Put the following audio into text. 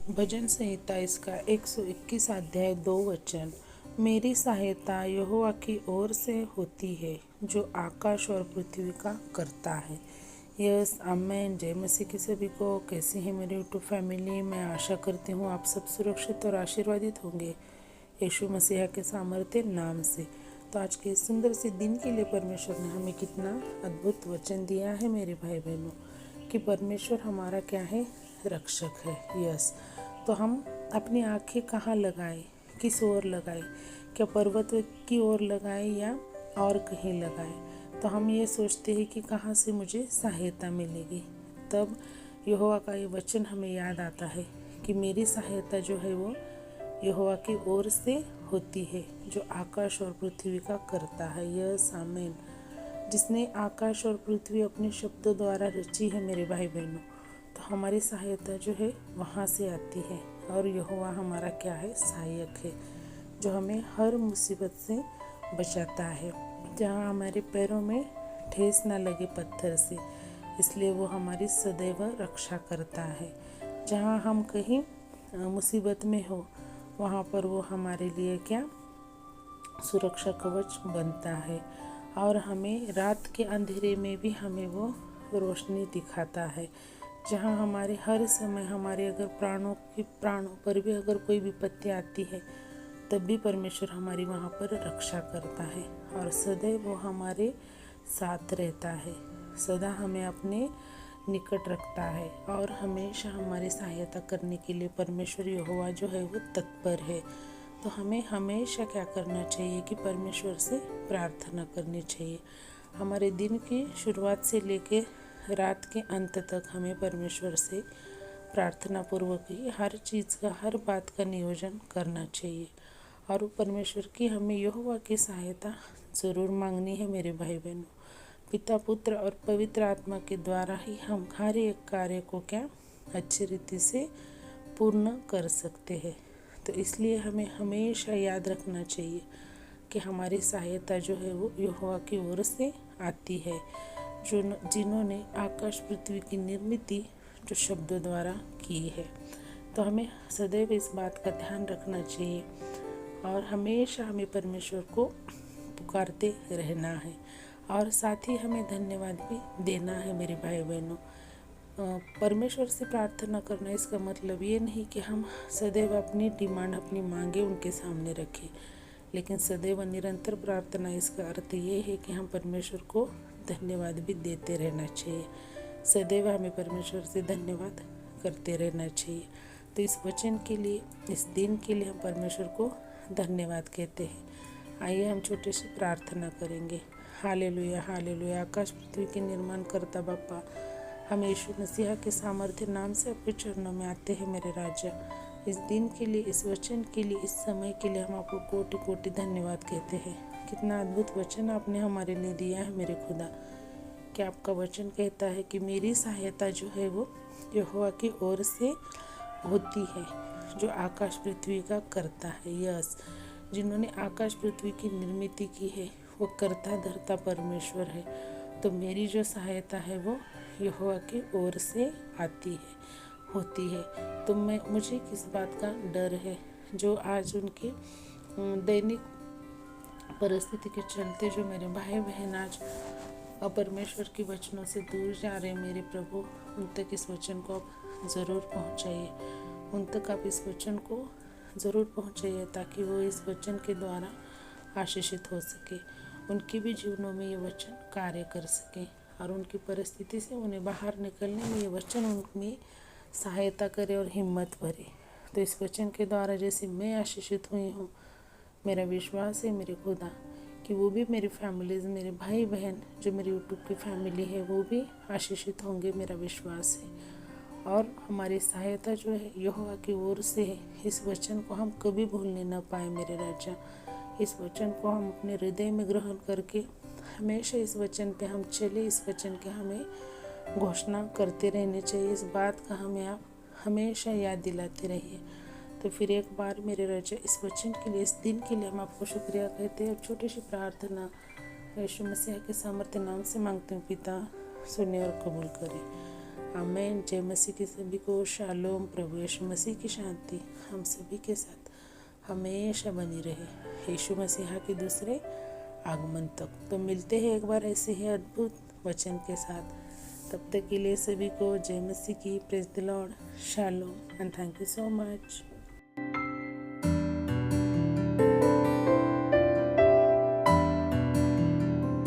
भजन संहिता इसका 121 अध्याय 2 वचन। मेरी सहायता यहोवा की ओर से होती है जो आकाश और पृथ्वी का करता है। Yes amen. जय मसीह की सभी को। कैसी है मेरी यूट्यूब फैमिली। मैं आशा करती हूँ आप सब सुरक्षित और आशीर्वादित होंगे यीशु मसीह के सामर्थ्य नाम से। तो आज के सुंदर से दिन के लिए परमेश्वर ने हमें कितना अद्भुत वचन दिया है मेरे भाई बहनों, कि परमेश्वर हमारा क्या है, रक्षक है। यस, तो हम अपनी आंखें कहाँ लगाएं, किस ओर लगाएं, क्या पर्वत की ओर लगाएं या और कहीं लगाएं। तो हम ये सोचते हैं कि कहाँ से मुझे सहायता मिलेगी। तब यहोवा का ये वचन हमें याद आता है कि मेरी सहायता जो है वो यहोवा की ओर से होती है जो आकाश और पृथ्वी का करता है। यस आमीन। जिसने आकाश और पृथ्वी अपने शब्दों द्वारा रची है मेरे भाई बहनों, तो हमारी सहायता जो है वहाँ से आती है। और यहोवा हमारा क्या है, सहायक है, जो हमें हर मुसीबत से बचाता है, जहाँ हमारे पैरों में ठेस ना लगे पत्थर से, इसलिए वो हमारी सदैव रक्षा करता है। जहाँ हम कहीं मुसीबत में हो वहाँ पर वो हमारे लिए क्या, सुरक्षा कवच बनता है। और हमें रात के अंधेरे में भी हमें वो रोशनी दिखाता है। जहाँ हमारे हर समय हमारे अगर प्राणों पर भी अगर कोई विपत्ति आती है, तब भी परमेश्वर हमारी वहाँ पर रक्षा करता है और सदैव वो हमारे साथ रहता है, सदा हमें अपने निकट रखता है और हमेशा हमारी सहायता करने के लिए परमेश्वर यहोवा जो है वो तत्पर है। तो हमें हमेशा क्या करना चाहिए कि परमेश्वर से प्रार्थना करनी चाहिए। हमारे दिन की शुरुआत से लेकर रात के अंत तक हमें परमेश्वर से प्रार्थना पूर्वक ही हर चीज़ का, हर बात का नियोजन करना चाहिए। और परमेश्वर की हमें यहोवा की सहायता ज़रूर मांगनी है मेरे भाई बहनों। पिता, पुत्र और पवित्र आत्मा के द्वारा ही हम हर एक कार्य को क्या, अच्छी रीति से पूर्ण कर सकते हैं। तो इसलिए हमें हमेशा याद रखना चाहिए कि हमारी सहायता जो है वो यहोवा की ओर से आती है, जिन्होंने आकाश पृथ्वी की निर्मित जो शब्दों द्वारा की है। तो हमें सदैव इस बात का ध्यान रखना चाहिए और हमेशा हमें परमेश्वर को पुकारते रहना है और साथ ही हमें धन्यवाद भी देना है मेरे भाई बहनों। परमेश्वर से प्रार्थना करना इसका मतलब ये नहीं कि हम सदैव अपनी डिमांड, अपनी मांगे उनके सामने रखें, लेकिन सदैव निरंतर प्रार्थना इसका अर्थ ये है कि हम परमेश्वर को धन्यवाद भी देते रहना चाहिए। सदैव हमें परमेश्वर से धन्यवाद करते रहना चाहिए। तो इस वचन के लिए, इस दिन के लिए हम परमेश्वर को धन्यवाद कहते हैं। आइए हम छोटे से प्रार्थना करेंगे। Hallelujah hallelujah. आकाश पृथ्वी के निर्माण करता बापा, हम यीशु मसीहा के सामर्थ्य नाम से आपके चरणों में आते हैं मेरे राजा। इस दिन के लिए, इस वचन के लिए, इस समय के लिए हम आपको कोटि कोटि धन्यवाद कहते हैं। कितना अद्भुत वचन आपने हमारे लिए दिया है मेरे खुदा। कि आपका वचन कहता है कि मेरी सहायता जो है वो यहोवा की ओर से होती है जो आकाश पृथ्वी का करता है। यस, जिन्होंने आकाश पृथ्वी की निर्मित की है वो करता धरता परमेश्वर है। तो मेरी जो सहायता है वो यहोवा की ओर से आती है, होती है। तो मुझे किस बात का डर है, जो आज उनके दैनिक परिस्थिति के चलते जो मेरे भाई बहन आज परमेश्वर के वचनों से दूर जा रहे मेरे प्रभु, उन तक इस वचन को आप ज़रूर पहुँचाइए। उन तक आप इस वचन को ज़रूर पहुँचाइए ताकि वो इस वचन के द्वारा आशीषित हो सके, उनके भी जीवनों में ये वचन कार्य कर सके और उनकी परिस्थिति से उन्हें बाहर निकलने में ये वचन उनमें सहायता करे और हिम्मत भरे। तो इस वचन के द्वारा जैसे मैं आशीषित हुई हूँ, मेरा विश्वास है मेरे खुदा कि वो भी मेरी फैमिलीज़, मेरे भाई बहन जो मेरी यूट्यूब की फैमिली है वो भी आशीषित होंगे, मेरा विश्वास है। और हमारी सहायता जो है यहोवा की ओर से है। इस वचन को हम कभी भूलने न पाए मेरे राजा। इस वचन को हम अपने हृदय में ग्रहण करके हमेशा इस वचन पे हम चले। इस वचन के हमें घोषणा करते रहने चाहिए। इस बात का हमें आप हमेशा याद दिलाते रहिए। तो फिर एक बार मेरे राजा, इस वचन के लिए, इस दिन के लिए हम आपको शुक्रिया कहते हैं। छोटी सी प्रार्थना यीशु मसीह के सामर्थ्य नाम से मांगते हैं, पिता सुने और कबूल करें। आमेन। जय मसीह की सभी को शालोम। प्रभु यीशु मसीह की शांति हम सभी के साथ हमेशा बनी रहे यीशु मसीहा के दूसरे आगमन तक। तो मिलते हैं एक बार ऐसे ही अद्भुत वचन के साथ। तब तक के लिए सभी को जय मसीह की। Praise the Lord. Shalom and thank you so much.